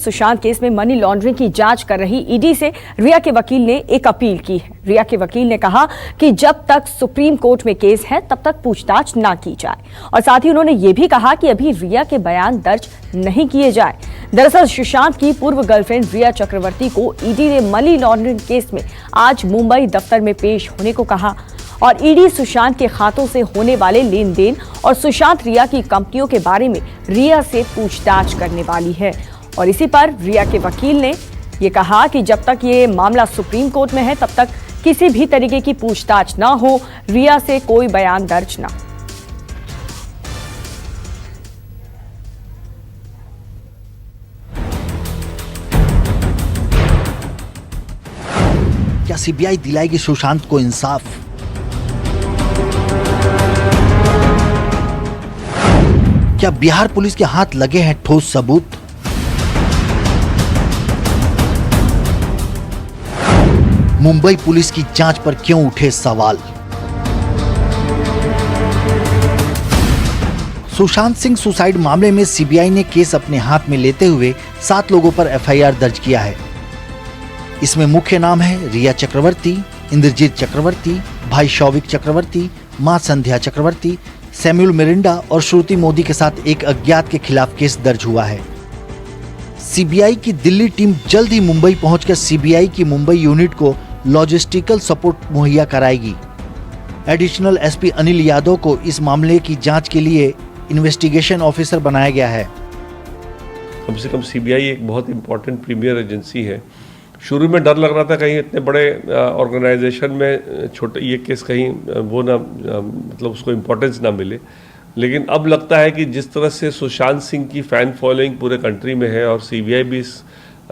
Sushant case में money laundering की जांच कर रही ईडी से रिया के वकील ने एक अपील की है। रिया के वकील ने कहा कि जब तक सुप्रीम कोर्ट में केस है तब तक पूछताछ ना की जाए, और साथ ही उन्होंने ये भी कहा कि अभी रिया के बयान दर्ज नहीं किए जाए। दरअसल सुशांत की पूर्व गर्लफ्रेंड रिया चक्रवर्ती को ईडी ने मनी लॉन्ड्रिंग केस में आज मुंबई दफ्तर में पेश होने को कहा, और ईडी सुशांत के खातों से होने वाले लेन देन और सुशांत रिया की कंपनियों के बारे में रिया से पूछताछ करने वाली है। और इसी पर रिया के वकील ने यह कहा कि जब तक ये मामला सुप्रीम कोर्ट में है तब तक किसी भी तरीके की पूछताछ ना हो, रिया से कोई बयान दर्ज ना। क्या सीबीआई दिलाएगी सुशांत को इंसाफ? क्या बिहार पुलिस के हाथ लगे हैं ठोस सबूत? मुंबई पुलिस की जांच पर क्यों उठे सवाल? सुशांत सिंह सुसाइड मामले में सीबीआई ने केस अपने हाथ में लेते हुए 7 लोगों पर एफआईआर दर्ज किया है। इसमें मुख्य नाम है रिया चक्रवर्ती, इंद्रजीत चक्रवर्ती, भाई शौविक चक्रवर्ती, मां संध्या चक्रवर्ती, सैमुअल मिरिंडा और श्रुति मोदी के साथ एक अज्ञात के खिलाफ केस दर्ज हुआ है। सीबीआई की दिल्ली टीम जल्द ही मुंबई पहुंचकर सीबीआई की मुंबई यूनिट को लॉजिस्टिकल सपोर्ट मुहैया कराएगी। एडिशनल एसपी अनिल यादव को इस मामले की जांच के लिए इन्वेस्टिगेशन ऑफिसर बनाया गया है। कम से कम सीबीआई एक बहुत इंपॉर्टेंट प्रीमियर एजेंसी है। शुरू में डर लग रहा था कहीं इतने बड़े ऑर्गेनाइजेशन में छोटे ये केस कहीं वो ना मतलब उसको इम्पोर्टेंस ना मिले, लेकिन अब लगता है कि जिस तरह से सुशांत सिंह की फ़ैन फॉलोइंग पूरे कंट्री में है और सीबीआई भी इस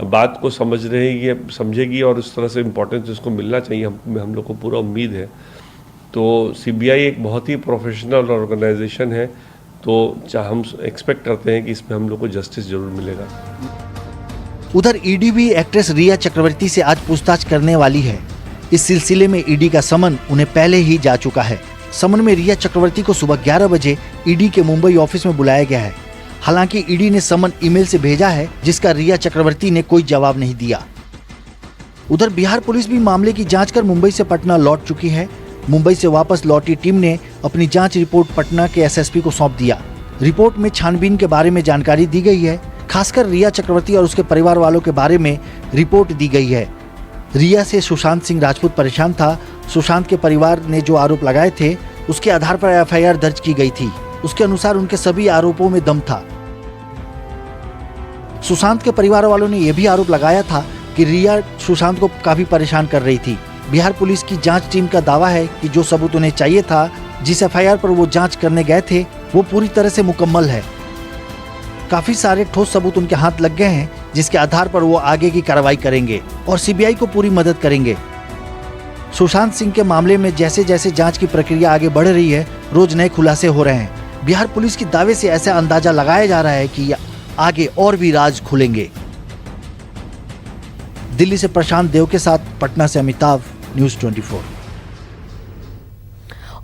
बात को समझेगी और उस तरह से इम्पोर्टेंस उसको मिलना चाहिए, हम लोग को पूरा उम्मीद है। तो सीबीआई एक बहुत ही प्रोफेशनल ऑर्गेनाइजेशन है, तो हम एक्सपेक्ट करते हैं कि इसमें हम लोग को जस्टिस जरूर मिलेगा। उधर ईडी भी एक्ट्रेस रिया चक्रवर्ती से आज पूछताछ करने वाली है। इस सिलसिले में ईडी का समन उन्हें पहले ही जा चुका है। समन में रिया चक्रवर्ती को सुबह 11 बजे ईडी के मुंबई ऑफिस में बुलाया गया है। हालांकि ईडी ने समन ईमेल से भेजा है, जिसका रिया चक्रवर्ती ने कोई जवाब नहीं दिया। उधर बिहार पुलिस भी मामले की जांच कर मुंबई से पटना लौट चुकी है। मुंबई से वापस लौटी टीम ने अपनी जांच रिपोर्ट पटना के एसएसपी को सौंप दिया। रिपोर्ट में छानबीन के बारे में जानकारी दी गई है। खासकर रिया चक्रवर्ती और उसके परिवार वालों के बारे में रिपोर्ट दी गई है। रिया से सुशांत सिंह राजपूत परेशान था। सुशांत के परिवार ने जो आरोप लगाए थे उसके आधार पर एफआईआर दर्ज की गई थी। उसके अनुसार उनके सभी आरोपों में दम था। सुशांत के परिवार वालों ने यह भी आरोप लगाया था कि रिया सुशांत को काफी परेशान कर रही थी। बिहार पुलिस की जांच टीम का दावा है कि जो सबूत उन्हें चाहिए था, जिस एफआईआर पर वो जांच करने गए थे, वो पूरी तरह से मुकम्मल है। काफी सारे ठोस सबूत उनके हाथ लग गए हैं, जिसके आधार पर वो आगे की कार्रवाई करेंगे और सीबीआई को पूरी मदद करेंगे। सुशांत सिंह के मामले में जैसे जैसे जांच की प्रक्रिया आगे बढ़ रही है, रोज नए खुलासे हो रहे हैं। बिहार पुलिस की दावे से ऐसा अंदाजा लगाया जा रहा है कि आगे और भी राज खुलेंगे। दिल्ली से प्रशांत देव के साथ पटना से अमिताभ, न्यूज़ 24।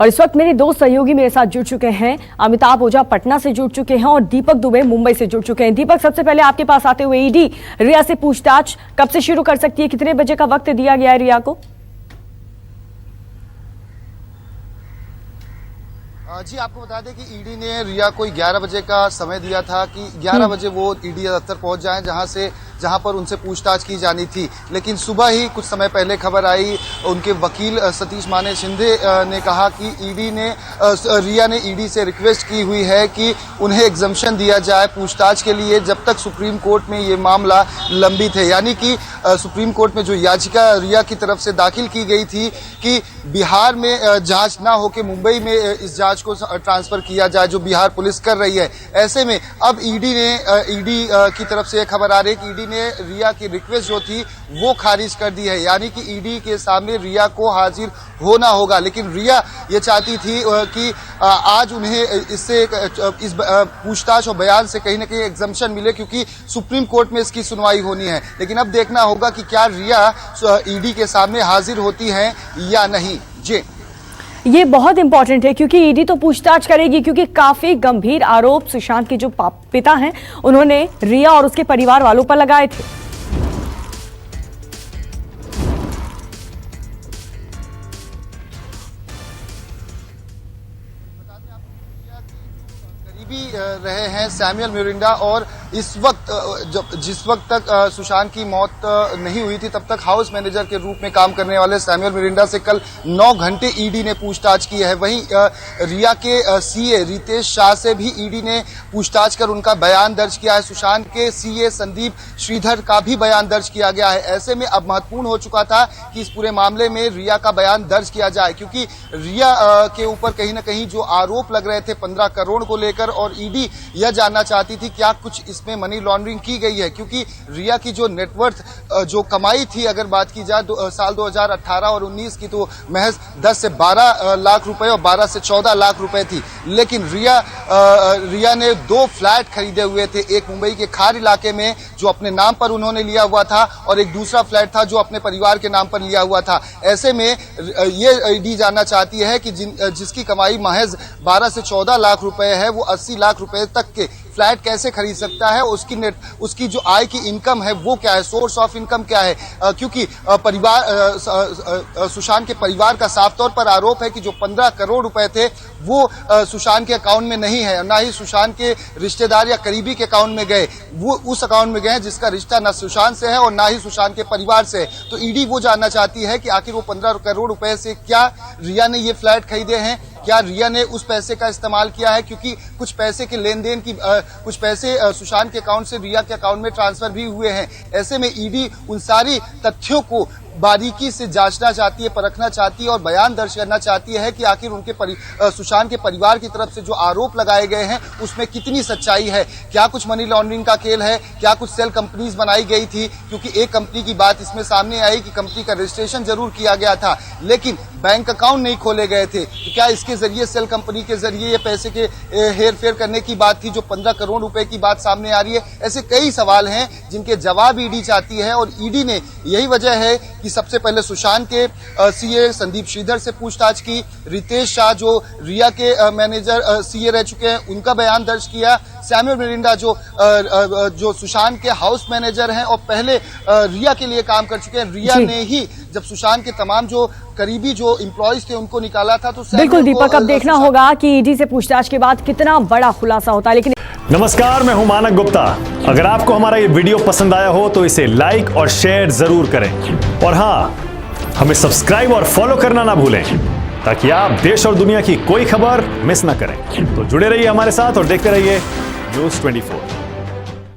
और इस वक्त मेरे दो सहयोगी मेरे साथ जुड़ चुके हैं। अमिताभ ओझा पटना से जुड़ चुके हैं और दीपक दुबे मुंबई से जुड़ चुके हैं। दीपक, सबसे पहले आपके पास आते हुए, ईडी रिया से पूछताछ कब से शुरू कर सकती है? कितने बजे का वक्त दिया गया है रिया को? जी, आपको बता दें कि ईडी ने रिया को 11 बजे का समय दिया था कि 11 बजे वो ईडी दफ्तर पहुंच जाएं, जहां पर उनसे पूछताछ की जानी थी। लेकिन सुबह ही कुछ समय पहले खबर आई, उनके वकील सतीश माने शिंदे ने कहा कि रिया ने ईडी से रिक्वेस्ट की हुई है कि उन्हें एग्जम्पशन दिया जाए पूछताछ के लिए, जब तक सुप्रीम कोर्ट में ये मामला लंबित है। यानी कि सुप्रीम कोर्ट में जो याचिका रिया की तरफ से दाखिल की गई थी कि बिहार में जांच ना होकर मुंबई में इस जांच को ट्रांसफर किया जाए, जो बिहार पुलिस कर रही है। ऐसे में अब ईडी की तरफ से खबर आ रही है कि ईडी ने रिया की रिक्वेस्ट जो थी वो खारिज कर दी है। यानी कि ईडी के सामने रिया को हाजिर होना होगा। लेकिन रिया ये चाहती थी कि आज उन्हें इस पूछताछ और बयान से कहीं ना कहीं एग्जम्पशन मिले, क्योंकि सुप्रीम कोर्ट में इसकी सुनवाई होनी है। लेकिन अब देखना होगा कि क्या रिया ईडी के सामने हाजिर होती हैं या नहीं। जी, ये बहुत इंपॉर्टेंट है क्योंकि ईडी तो पूछताछ करेगी, क्योंकि काफी गंभीर आरोप सुशांत के जो पिता हैं उन्होंने रिया और उसके परिवार वालों पर लगाए थे। करीबी रहे हैं सैमुअल मिरिंडा और इस वक्त जिस वक्त तक सुशांत की मौत नहीं हुई थी तब तक हाउस मैनेजर के रूप में काम करने वाले सैमुअल मिरिंडा से कल 9 घंटे ईडी ने पूछताछ की है। वहीं रिया के सीए रितेश शाह से भी ईडी ने पूछताछ कर उनका बयान दर्ज किया है। सुशांत के सीए संदीप श्रीधर का भी बयान दर्ज किया गया है। ऐसे में अब महत्वपूर्ण हो चुका था कि इस पूरे मामले में रिया का बयान दर्ज किया जाए, क्योंकि रिया के ऊपर कहीं ना कहीं जो आरोप लग रहे थे 15 करोड़ को लेकर, और ईडी यह जानना चाहती थी क्या कुछ इसमें मनी लॉन्ड्रिंग की गई है, क्योंकि रिया की जो नेटवर्थ जो कमाई थी अगर बात की जाए साल 2018 और 19 की तो महज 10 से 12 लाख रुपए और 12 से 14 लाख रुपए थी। लेकिन रिया ने 2 फ्लैट खरीदे हुए थे, एक मुंबई के खार इलाके में जो अपने नाम पर उन्होंने लिया हुआ था और एक दूसरा फ्लैट था जो अपने परिवार के नाम पर लिया हुआ था। ऐसे में ये ईडी जानना चाहती है कि जिसकी कमाई महज 12 से 14 लाख रुपए है वो 80 लाख रुपए तक के फ्लैट कैसे खरीद सकता है, उसकी जो आय की इनकम है वो क्या है, सोर्स ऑफ इनकम क्या है, क्योंकि सुशांत के परिवार का साफ तौर पर आरोप है कि जो 15 करोड़ रुपए थे वो सुशांत के अकाउंट में नहीं है, ना ही सुशांत के रिश्तेदार या करीबी के अकाउंट में गए, वो उस अकाउंट में गए जिसका रिश्ता न सुशांत से है और ना ही सुशांत के परिवार से। तो ईडी वो जानना चाहती है कि आखिर वो 15 करोड़ रुपए से क्या रिया ने ये फ्लैट खरीदे हैं, क्या रिया ने उस पैसे का इस्तेमाल किया है, क्योंकि कुछ पैसे के लेन देन की कुछ पैसे सुशांत के अकाउंट से रिया के अकाउंट में ट्रांसफर भी हुए हैं। ऐसे में ईडी उन सारी तथ्यों को बारीकी से जांचना चाहती है, परखना चाहती है और बयान दर्ज करना चाहती है कि आखिर उनके सुशांत के परिवार की तरफ से जो आरोप लगाए गए हैं उसमें कितनी सच्चाई है, क्या कुछ मनी लॉन्ड्रिंग का खेल है, क्या कुछ सेल कंपनीज बनाई गई थी, क्योंकि एक कंपनी की बात इसमें सामने आई कि कंपनी का रजिस्ट्रेशन जरूर किया गया था लेकिन बैंक अकाउंट नहीं खोले गए थे, तो क्या इसके जरिए सेल कंपनी के जरिए ये पैसे के हेर फेर करने की बात थी जो 15 करोड़ रुपए की बात सामने आ रही है। ऐसे कई सवाल हैं जिनके जवाब ईडी चाहती है और ईडी ने यही वजह है कि सबसे पहले सुशांत के सीए संदीप श्रीधर से पूछताछ की, रितेश शाह जो रिया के मैनेजर सीए रह चुके हैं उनका बयान दर्ज किया, सैमुअल मिरिंडा जो सुशांत के हाउस मैनेजर हैं और पहले रिया के लिए काम कर चुके हैं। रिया ने ही जब सुशांत के तमाम जो करीबी जो एम्प्लॉइज थे उनको निकाला था। तो बिल्कुल दीपक, अब देखना होगा कि ईडी से पूछताछ के बाद कितना बड़ा खुलासा होता है। लेकिन नमस्कार, मैं हूं मानक गुप्ता। अगर आपको हमारा ये वीडियो पसंद आया हो तो इसे लाइक और शेयर जरूर करें और हाँ, हमें सब्सक्राइब और फॉलो करना ना भूलें ताकि आप देश और दुनिया की कोई खबर मिस ना करें। तो जुड़े रहिए हमारे साथ और देखते रहिए न्यूज़ 24।